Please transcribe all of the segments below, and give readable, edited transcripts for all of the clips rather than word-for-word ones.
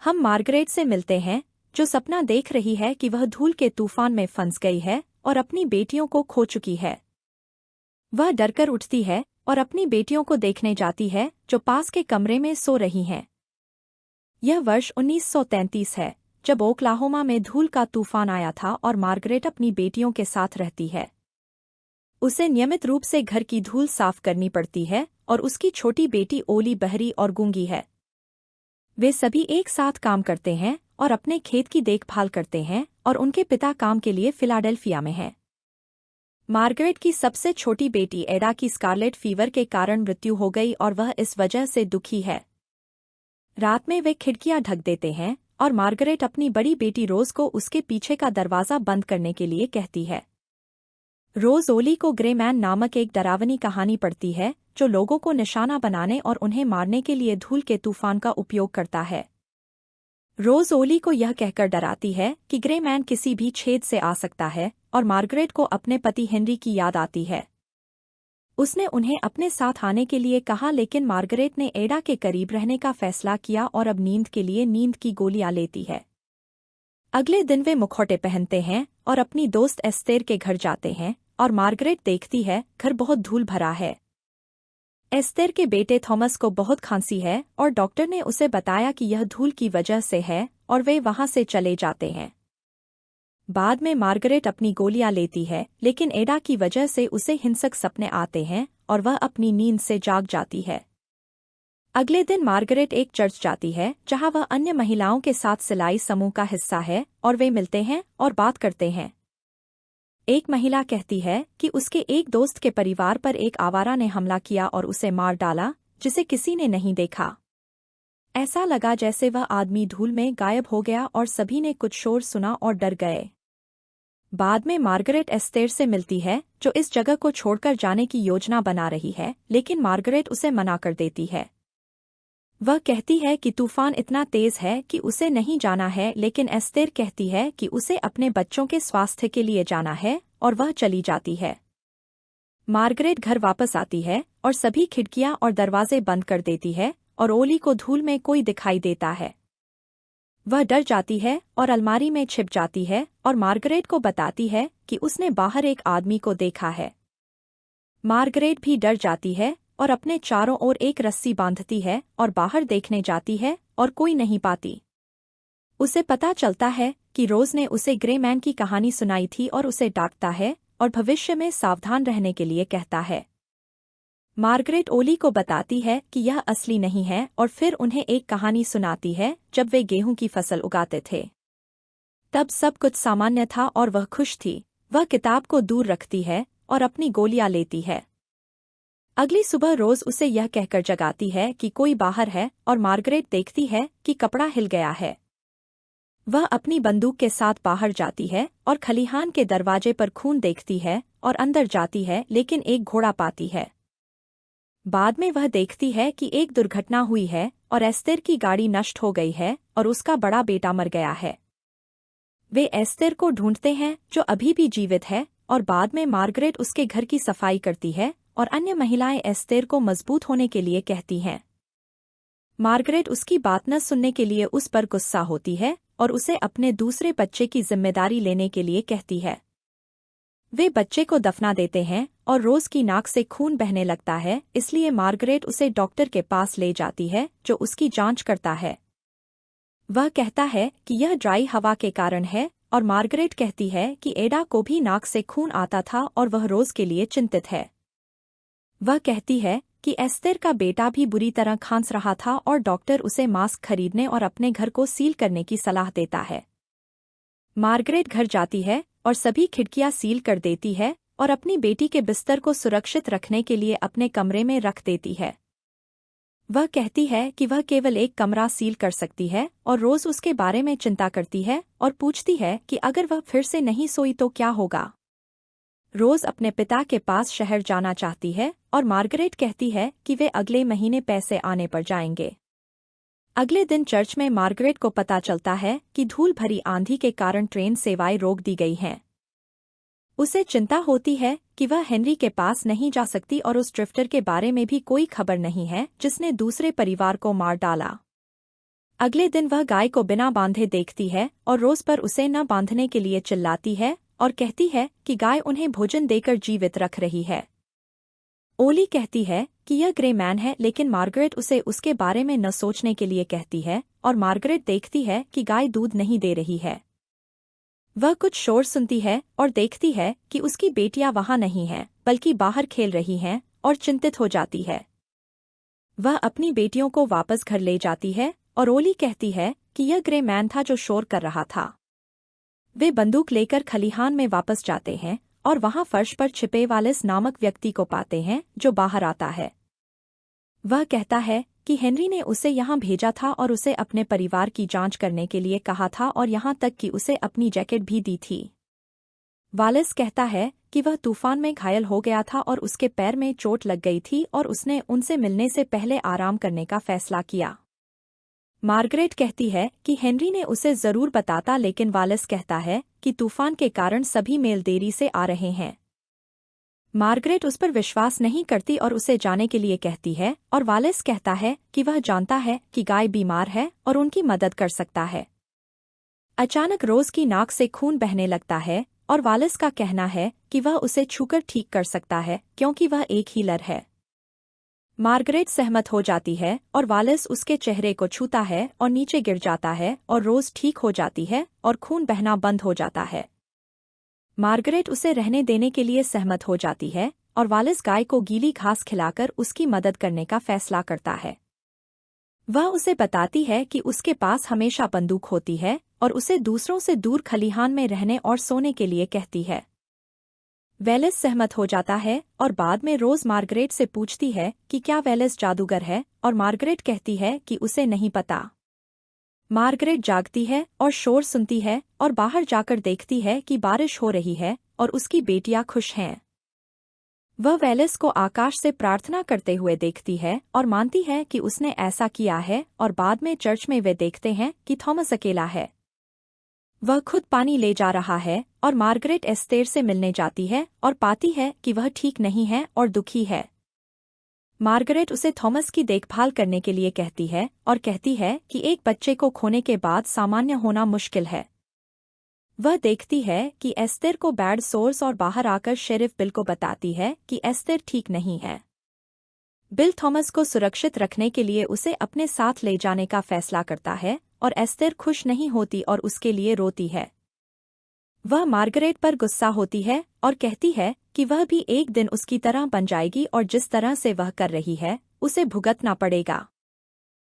हम मार्गरेट से मिलते हैं, जो सपना देख रही है कि वह धूल के तूफान में फंस गई है और अपनी बेटियों को खो चुकी है। वह डरकर उठती है और अपनी बेटियों को देखने जाती है जो पास के कमरे में सो रही हैं। यह वर्ष 1933 है, जब ओक्लाहोमा में धूल का तूफान आया था और मार्गरेट अपनी बेटियों के साथ रहती है। उसे नियमित रूप से घर की धूल साफ करनी पड़ती है और उसकी छोटी बेटी ओली बहरी और गूंगी है। वे सभी एक साथ काम करते हैं और अपने खेत की देखभाल करते हैं और उनके पिता काम के लिए फिलाडेल्फिया में हैं। मार्गरेट की सबसे छोटी बेटी एडा की स्कारलेट फीवर के कारण मृत्यु हो गई और वह इस वजह से दुखी है। रात में वे खिड़कियां ढक देते हैं और मार्गरेट अपनी बड़ी बेटी रोज को उसके पीछे का दरवाजा बंद करने के लिए कहती है। रोज ओली को ग्रे मैन नामक एक डरावनी कहानी पढ़ती है जो लोगों को निशाना बनाने और उन्हें मारने के लिए धूल के तूफान का उपयोग करता है। रोज ओली को यह कहकर डराती है कि ग्रे मैन किसी भी छेद से आ सकता है और मार्गरेट को अपने पति हेनरी की याद आती है। उसने उन्हें अपने साथ आने के लिए कहा, लेकिन मार्गरेट ने एडा के करीब रहने का फैसला किया और अब नींद के लिए नींद की गोलियां लेती है। अगले दिन वे मुखौटे पहनते हैं और अपनी दोस्त एस्तेर के घर जाते हैं और मार्गरेट देखती है घर बहुत धूल भरा है। एस्तेर के बेटे थॉमस को बहुत खांसी है और डॉक्टर ने उसे बताया कि यह धूल की वजह से है और वे वहां से चले जाते हैं। बाद में मार्गरेट अपनी गोलियां लेती है, लेकिन एडा की वजह से उसे हिंसक सपने आते हैं और वह अपनी नींद से जाग जाती है। अगले दिन मार्गरेट एक चर्च जाती है जहां वह अन्य महिलाओं के साथ सिलाई समूह का हिस्सा है और वे मिलते हैं और बात करते हैं। एक महिला कहती है कि उसके एक दोस्त के परिवार पर एक आवारा ने हमला किया और उसे मार डाला, जिसे किसी ने नहीं देखा। ऐसा लगा जैसे वह आदमी धूल में गायब हो गया और सभी ने कुछ शोर सुना और डर गए। बाद में मार्गरेट एस्तेर से मिलती है जो इस जगह को छोड़कर जाने की योजना बना रही है, लेकिन मार्गरेट उसे मना कर देती है। वह कहती है कि तूफान इतना तेज है कि उसे नहीं जाना है, लेकिन एस्तेर कहती है कि उसे अपने बच्चों के स्वास्थ्य के लिए जाना है और वह चली जाती है। मार्गरेट घर वापस आती है और सभी खिड़कियां और दरवाजे बंद कर देती है और ओली को धूल में कोई दिखाई देता है। वह डर जाती है और अलमारी में छिप जाती है और मार्गरेट को बताती है कि उसने बाहर एक आदमी को देखा है। मार्गरेट भी डर जाती है और अपने चारों ओर एक रस्सी बांधती है और बाहर देखने जाती है और कोई नहीं पाती। उसे पता चलता है कि रोज ने उसे ग्रे मैन की कहानी सुनाई थी और उसे डांटता है और भविष्य में सावधान रहने के लिए कहता है। मार्गरेट ओली को बताती है कि यह असली नहीं है और फिर उन्हें एक कहानी सुनाती है जब वे गेहूं की फसल उगाते थे। तब सब कुछ सामान्य था और वह खुश थी। वह किताब को दूर रखती है और अपनी गोलियां लेती है। अगली सुबह रोज उसे यह कहकर जगाती है कि कोई बाहर है और मार्गरेट देखती है कि कपड़ा हिल गया है। वह अपनी बंदूक के साथ बाहर जाती है और खलिहान के दरवाजे पर खून देखती है और अंदर जाती है, लेकिन एक घोड़ा पाती है। बाद में वह देखती है कि एक दुर्घटना हुई है और एस्तेर की गाड़ी नष्ट हो गई है और उसका बड़ा बेटा मर गया है। वे एस्तेर को ढूंढते हैं जो अभी भी जीवित है और बाद में मार्गरेट उसके घर की सफाई करती है और अन्य महिलाएं एस्तेर को मजबूत होने के लिए कहती हैं। मार्गरेट उसकी बात न सुनने के लिए उस पर गुस्सा होती है और उसे अपने दूसरे बच्चे की जिम्मेदारी लेने के लिए कहती है। वे बच्चे को दफना देते हैं और रोज की नाक से खून बहने लगता है, इसलिए मार्गरेट उसे डॉक्टर के पास ले जाती है जो उसकी जांच करता है। वह कहता है कि यह ड्राई हवा के कारण है और मार्गरेट कहती है कि एडा को भी नाक से खून आता था और वह रोज के लिए चिंतित है। वह कहती है कि एस्तेर का बेटा भी बुरी तरह खांस रहा था और डॉक्टर उसे मास्क खरीदने और अपने घर को सील करने की सलाह देता है। मार्गरेट घर जाती है और सभी खिड़कियां सील कर देती है और अपनी बेटी के बिस्तर को सुरक्षित रखने के लिए अपने कमरे में रख देती है। वह कहती है कि वह केवल एक कमरा सील कर सकती है और रोज उसके बारे में चिंता करती है और पूछती है कि अगर वह फिर से नहीं सोई तो क्या होगा। रोज अपने पिता के पास शहर जाना चाहती है और मार्गरेट कहती है कि वे अगले महीने पैसे आने पर जाएंगे। अगले दिन चर्च में मार्गरेट को पता चलता है कि धूल भरी आंधी के कारण ट्रेन सेवाएं रोक दी गई हैं। उसे चिंता होती है कि वह हेनरी के पास नहीं जा सकती और उस ड्रिफ्टर के बारे में भी कोई खबर नहीं है जिसने दूसरे परिवार को मार डाला। अगले दिन वह गाय को बिना बांधे देखती है और रोज पर उसे न बांधने के लिए चिल्लाती है और कहती है कि गाय उन्हें भोजन देकर जीवित रख रही है। ओली कहती है कि यह ग्रे मैन है, लेकिन मार्गरेट उसे उसके बारे में न सोचने के लिए कहती है और मार्गरेट देखती है कि गाय दूध नहीं दे रही है। वह कुछ शोर सुनती है और देखती है कि उसकी बेटियां वहां नहीं हैं बल्कि बाहर खेल रही हैं और चिंतित हो जाती है। वह अपनी बेटियों को वापस घर ले जाती है और ओली कहती है कि यह ग्रे मैन था जो शोर कर रहा था। वे बंदूक लेकर खलिहान में वापस जाते हैं और वहां फर्श पर छिपे वालिस नामक व्यक्ति को पाते हैं जो बाहर आता है। वह कहता है कि हेनरी ने उसे यहाँ भेजा था और उसे अपने परिवार की जांच करने के लिए कहा था और यहाँ तक कि उसे अपनी जैकेट भी दी थी। वालिस कहता है कि वह तूफान में घायल हो गया था और उसके पैर में चोट लग गई थी और उसने उनसे मिलने से पहले आराम करने का फैसला किया। मार्गरेट कहती है कि हेनरी ने उसे जरूर बताता, लेकिन वालिस कहता है कि तूफान के कारण सभी मेल देरी से आ रहे हैं। मार्गरेट उस पर विश्वास नहीं करती और उसे जाने के लिए कहती है और वालिस कहता है कि वह जानता है कि गाय बीमार है और उनकी मदद कर सकता है। अचानक रोज की नाक से खून बहने लगता है और वालिस का कहना है कि वह उसे छूकर ठीक कर सकता है क्योंकि वह एक हीलर है। मार्गरेट सहमत हो जाती है और वालिस उसके चेहरे को छूता है और नीचे गिर जाता है और रोज ठीक हो जाती है और खून बहना बंद हो जाता है। मार्गरेट उसे रहने देने के लिए सहमत हो जाती है और वालिस गाय को गीली घास खिलाकर उसकी मदद करने का फैसला करता है। वह उसे बताती है कि उसके पास हमेशा बंदूक होती है और उसे दूसरों से दूर खलिहान में रहने और सोने के लिए कहती है। वेलिस सहमत हो जाता है और बाद में रोज मार्गरेट से पूछती है कि क्या वेलिस जादूगर है और मार्गरेट कहती है कि उसे नहीं पता। मार्गरेट जागती है और शोर सुनती है और बाहर जाकर देखती है कि बारिश हो रही है और उसकी बेटियां खुश हैं। वह वेलिस को आकाश से प्रार्थना करते हुए देखती है और मानती है कि उसने ऐसा किया है और बाद में चर्च में वे देखते हैं कि थॉमस अकेला है। वह खुद पानी ले जा रहा है और मार्गरेट एस्तेर से मिलने जाती है और पाती है कि वह ठीक नहीं है और दुखी है। मार्गरेट उसे थॉमस की देखभाल करने के लिए कहती है और कहती है कि एक बच्चे को खोने के बाद सामान्य होना मुश्किल है। वह देखती है कि एस्तेर को बैड सोर्स और बाहर आकर शेरिफ बिल को बताती है कि एस्तेर ठीक नहीं है। बिल थॉमस को सुरक्षित रखने के लिए उसे अपने साथ ले जाने का फैसला करता है और एस्तेर खुश नहीं होती और उसके लिए रोती है। वह मार्गरेट पर गुस्सा होती है और कहती है कि वह भी एक दिन उसकी तरह बन जाएगी और जिस तरह से वह कर रही है उसे भुगतना पड़ेगा।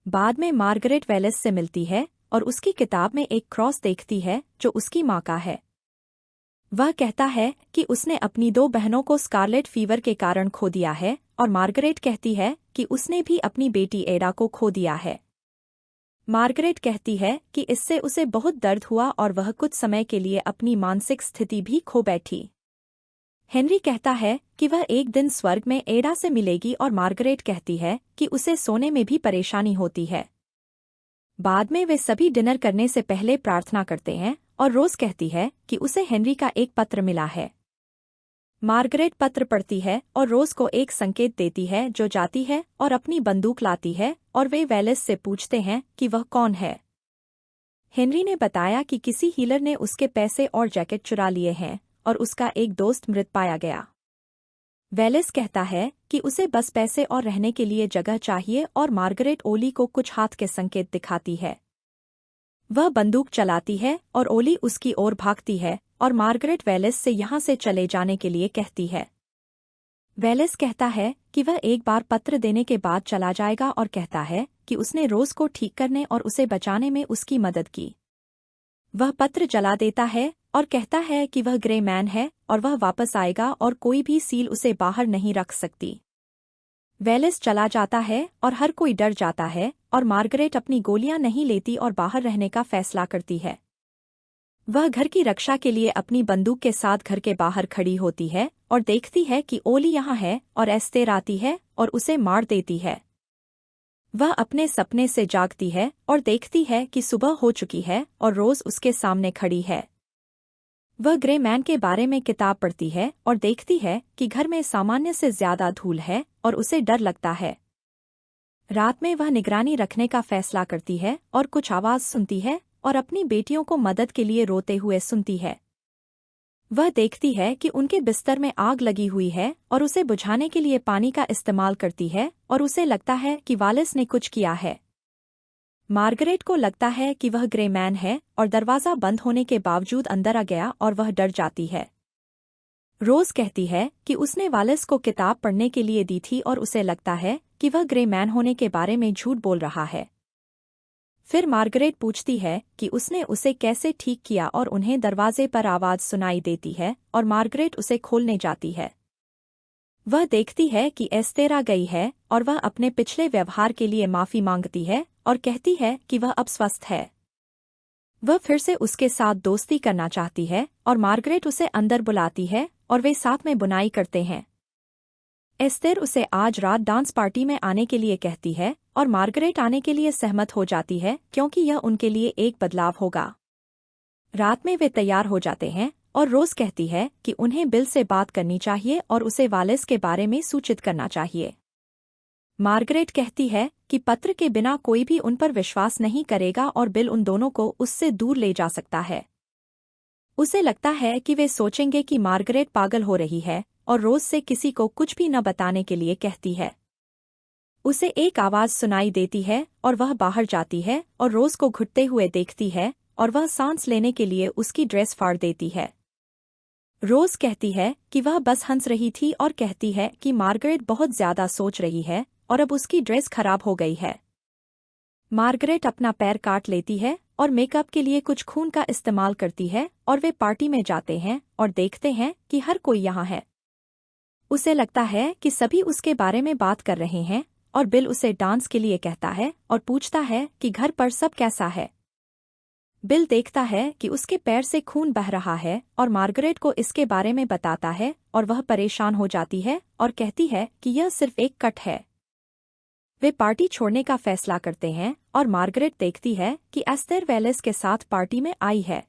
बाद में मार्गरेट वेलिस से मिलती है और उसकी किताब में एक क्रॉस देखती है जो उसकी माँ का है। वह कहता है कि उसने अपनी 2 बहनों को स्कारलेट फीवर के कारण खो दिया है और मार्गरेट कहती है कि उसने भी अपनी बेटी एडा को खो दिया है। मार्गरेट कहती है कि इससे उसे बहुत दर्द हुआ और वह कुछ समय के लिए अपनी मानसिक स्थिति भी खो बैठी। हेनरी कहता है कि वह एक दिन स्वर्ग में एडा से मिलेगी और मार्गरेट कहती है कि उसे सोने में भी परेशानी होती है। बाद में वे सभी डिनर करने से पहले प्रार्थना करते हैं और रोज कहती है कि उसे हेनरी का एक पत्र मिला है। मार्गरेट पत्र पढ़ती है और रोज को एक संकेत देती है जो जाती है और अपनी बंदूक लाती है और वे वेलिस से पूछते हैं कि वह कौन है। हेनरी ने बताया कि किसी हीलर ने उसके पैसे और जैकेट चुरा लिए हैं और उसका एक दोस्त मृत पाया गया। वेलिस कहता है कि उसे बस पैसे और रहने के लिए जगह चाहिए और मार्गरेट ओली को कुछ हाथ के संकेत दिखाती है। वह बंदूक चलाती है और ओली उसकी ओर भागती है और मार्गरेट वेलिस से यहाँ से चले जाने के लिए कहती है। वेलिस कहता है कि वह एक बार पत्र देने के बाद चला जाएगा और कहता है कि उसने रोज को ठीक करने और उसे बचाने में उसकी मदद की। वह पत्र जला देता है और कहता है कि वह ग्रे मैन है और वह वापस आएगा और कोई भी सील उसे बाहर नहीं रख सकती। वेलिस चला जाता है और हर कोई डर जाता है और मार्गरेट अपनी गोलियां नहीं लेती और बाहर रहने का फैसला करती है। वह घर की रक्षा के लिए अपनी बंदूक के साथ घर के बाहर खड़ी होती है और देखती है कि ओली यहाँ है और एस्तेर आती है और उसे मार देती है। वह अपने सपने से जागती है और देखती है कि सुबह हो चुकी है और रोज उसके सामने खड़ी है। वह ग्रे मैन के बारे में किताब पढ़ती है और देखती है कि घर में सामान्य से ज्यादा धूल है और उसे डर लगता है। रात में वह निगरानी रखने का फैसला करती है और कुछ आवाज सुनती है और अपनी बेटियों को मदद के लिए रोते हुए सुनती है। वह देखती है कि उनके बिस्तर में आग लगी हुई है और उसे बुझाने के लिए पानी का इस्तेमाल करती है और उसे लगता है कि वालिस ने कुछ किया है। मार्गरेट को लगता है कि वह ग्रे मैन है और दरवाज़ा बंद होने के बावजूद अंदर आ गया और वह डर जाती है। रोज कहती है कि उसने वालिस को किताब पढ़ने के लिए दी थी और उसे लगता है कि वह ग्रे मैन होने के बारे में झूठ बोल रहा है। फिर मार्गरेट पूछती है कि उसने उसे कैसे ठीक किया और उन्हें दरवाजे पर आवाज सुनाई देती है और मार्गरेट उसे खोलने जाती है। वह देखती है कि एस्तेर आ गई है और वह अपने पिछले व्यवहार के लिए माफी मांगती है और कहती है कि वह अब स्वस्थ है। वह फिर से उसके साथ दोस्ती करना चाहती है और मार्गरेट उसे अंदर बुलाती है और वे साथ में बुनाई करते हैं। एस्तेर उसे आज रात डांस पार्टी में आने के लिए कहती है और मार्गरेट आने के लिए सहमत हो जाती है क्योंकि यह उनके लिए एक बदलाव होगा। रात में वे तैयार हो जाते हैं और रोज कहती है कि उन्हें बिल से बात करनी चाहिए और उसे वालिस के बारे में सूचित करना चाहिए। मार्गरेट कहती है कि पत्र के बिना कोई भी उन पर विश्वास नहीं करेगा और बिल उन दोनों को उससे दूर ले जा सकता है। उसे लगता है कि वे सोचेंगे कि मार्गरेट पागल हो रही है और रोज से किसी को कुछ भी न बताने के लिए कहती है। उसे एक आवाज सुनाई देती है और वह बाहर जाती है और रोज को घुटते हुए देखती है और वह सांस लेने के लिए उसकी ड्रेस फाड़ देती है। रोज कहती है कि वह बस हंस रही थी और कहती है कि मार्गरेट बहुत ज्यादा सोच रही है और अब उसकी ड्रेस खराब हो गई है। मार्गरेट अपना पैर काट लेती है और मेकअप के लिए कुछ खून का इस्तेमाल करती है और वे पार्टी में जाते हैं और देखते हैं कि हर कोई यहाँ है। उसे लगता है कि सभी उसके बारे में बात कर रहे हैं और बिल उसे डांस के लिए कहता है और पूछता है कि घर पर सब कैसा है। बिल देखता है कि उसके पैर से खून बह रहा है और मार्गरेट को इसके बारे में बताता है और वह परेशान हो जाती है और कहती है कि यह सिर्फ एक कट है। वे पार्टी छोड़ने का फैसला करते हैं और मार्गरेट देखती है कि एस्तेर वेलिस के साथ पार्टी में आई है।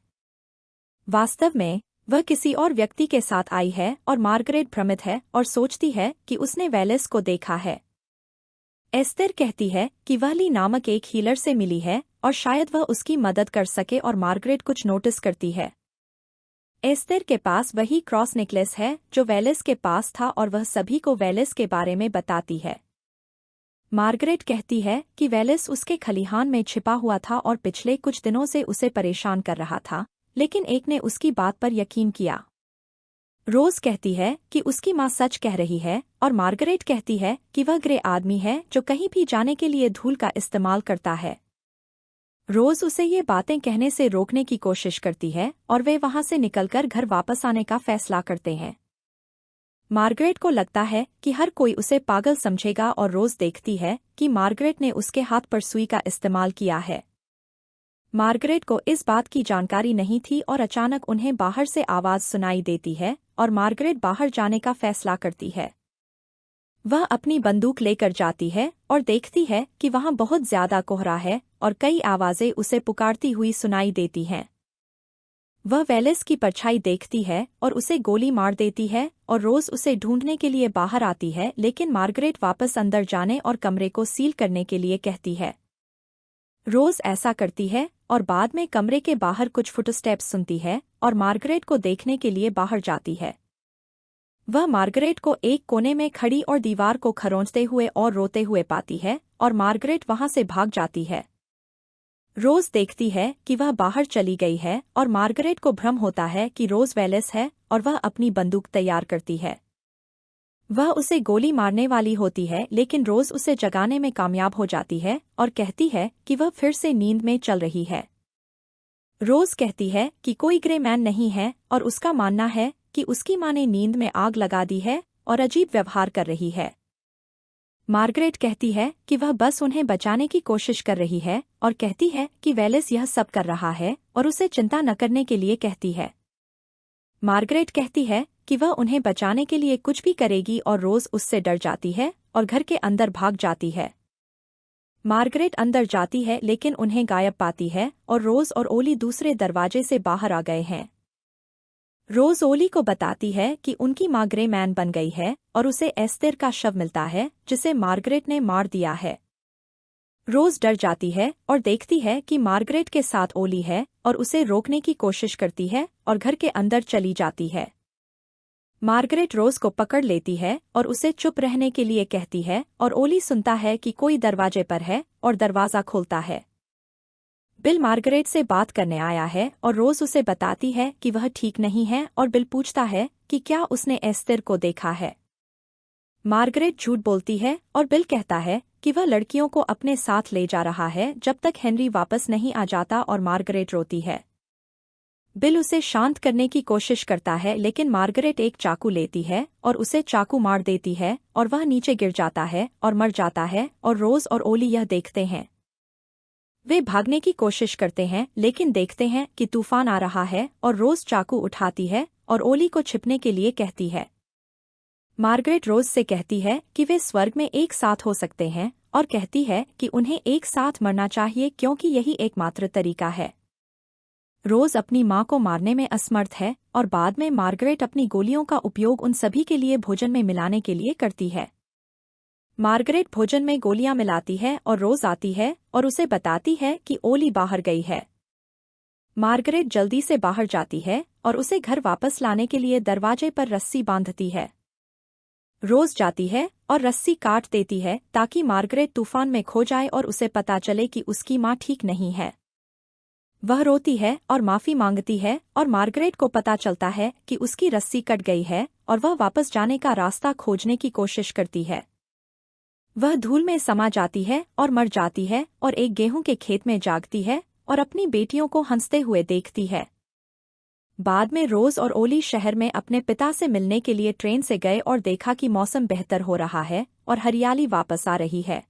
वास्तव में वह किसी और व्यक्ति के साथ आई है और मार्गरेट भ्रमित है और सोचती है कि उसने वेलिस को देखा है। एस्तेर कहती है कि वह ली नामक एक हीलर से मिली है और शायद वह उसकी मदद कर सके और मार्गरेट कुछ नोटिस करती है। एस्तेर के पास वही क्रॉस नेकलेस है जो वेलिस के पास था और वह सभी को वेलिस के बारे में बताती है। मार्गरेट कहती है कि वेलिस उसके खलिहान में छिपा हुआ था और पिछले कुछ दिनों से उसे परेशान कर रहा था, लेकिन एक ने उसकी बात पर यकीन किया। रोज कहती है कि उसकी माँ सच कह रही है और मार्गरेट कहती है कि वह ग्रे आदमी है जो कहीं भी जाने के लिए धूल का इस्तेमाल करता है। रोज उसे ये बातें कहने से रोकने की कोशिश करती है और वे वहां से निकलकर घर वापस आने का फैसला करते हैं। मार्गरेट को लगता है कि हर कोई उसे पागल समझेगा और रोज देखती है कि मार्गरेट ने उसके हाथ पर सुई का इस्तेमाल किया है। मार्गरेट को इस बात की जानकारी नहीं थी और अचानक उन्हें बाहर से आवाज सुनाई देती है और मार्गरेट बाहर जाने का फैसला करती है। वह अपनी बंदूक लेकर जाती है और देखती है कि वहां बहुत ज्यादा कोहरा है और कई आवाजें उसे पुकारती हुई सुनाई देती हैं। वह वेलिस की परछाई देखती है और उसे गोली मार देती है और रोज उसे ढूंढने के लिए बाहर आती है, लेकिन मार्गरेट वापस अंदर जाने और कमरे को सील करने के लिए कहती है। रोज ऐसा करती है और बाद में कमरे के बाहर कुछ फुटस्टेप्स सुनती है और मार्गरेट को देखने के लिए बाहर जाती है। वह मार्गरेट को एक कोने में खड़ी और दीवार को खरोंचते हुए और रोते हुए पाती है और मार्गरेट वहां से भाग जाती है। रोज देखती है कि वह बाहर चली गई है और मार्गरेट को भ्रम होता है कि रोज वेलिस है और वह अपनी बंदूक तैयार करती है। वह उसे गोली मारने वाली होती है, लेकिन रोज उसे जगाने में कामयाब हो जाती है और कहती है कि वह फिर से नींद में चल रही है। रोज कहती है कि कोई ग्रे मैन नहीं है और उसका मानना है कि उसकी माँ ने नींद में आग लगा दी है और अजीब व्यवहार कर रही है। मार्गरेट कहती है कि वह बस उन्हें बचाने की कोशिश कर रही है और कहती है कि वेलिस यह सब कर रहा है और उसे चिंता न करने के लिए कहती है। मार्गरेट कहती है कि वह उन्हें बचाने के लिए कुछ भी करेगी और रोज उससे डर जाती है और घर के अंदर भाग जाती है। मार्गरेट अंदर जाती है लेकिन उन्हें गायब पाती है और रोज और ओली दूसरे दरवाजे से बाहर आ गए हैं। रोज ओली को बताती है कि उनकी माँ ग्रे मैन बन गई है और उसे एस्तेर का शव मिलता है जिसे मार्गरेट ने मार दिया है। रोज डर जाती है और देखती है कि मार्गरेट के साथ ओली है और उसे रोकने की कोशिश करती है और घर के अंदर चली जाती है। मार्गरेट रोज को पकड़ लेती है और उसे चुप रहने के लिए कहती है और ओली सुनता है कि कोई दरवाजे पर है और दरवाजा खोलता है। बिल मार्गरेट से बात करने आया है और रोज उसे बताती है कि वह ठीक नहीं है और बिल पूछता है कि क्या उसने एस्तेर को देखा है। मार्गरेट झूठ बोलती है और बिल कहता है कि वह लड़कियों को अपने साथ ले जा रहा है जब तक हेनरी वापस नहीं आ जाता और मार्गरेट रोती है। बिल उसे शांत करने की कोशिश करता है लेकिन मार्गरेट एक चाकू लेती है और उसे चाकू मार देती है और वह नीचे गिर जाता है और मर जाता है और रोज और ओली यह देखते हैं। वे भागने की कोशिश करते हैं लेकिन देखते हैं कि तूफान आ रहा है और रोज चाकू उठाती है और ओली को छिपने के लिए कहती है। मार्गरेट रोज से कहती है कि वे स्वर्ग में एक साथ हो सकते हैं और कहती है कि उन्हें एक साथ मरना चाहिए क्योंकि यही एकमात्र तरीका है। रोज अपनी माँ को मारने में असमर्थ है और बाद में मार्गरेट अपनी गोलियों का उपयोग उन सभी के लिए भोजन में मिलाने के लिए करती है। मार्गरेट भोजन में गोलियां मिलाती है और रोज आती है और उसे बताती है कि ओली बाहर गई है। मार्गरेट जल्दी से बाहर जाती है और उसे घर वापस लाने के लिए दरवाजे पर रस्सी बांधती है। रोज जाती है और रस्सी काट देती है ताकि मार्गरेट तूफान में खो जाए और उसे पता चले कि उसकी माँ ठीक नहीं है। वह रोती है और माफी मांगती है और मार्गरेट को पता चलता है कि उसकी रस्सी कट गई है और वह वापस जाने का रास्ता खोजने की कोशिश करती है। वह धूल में समा जाती है और मर जाती है और एक गेहूं के खेत में जागती है और अपनी बेटियों को हंसते हुए देखती है। बाद में रोज और ओली शहर में अपने पिता से मिलने के लिए ट्रेन से गए और देखा कि मौसम बेहतर हो रहा है और हरियाली वापस आ रही है।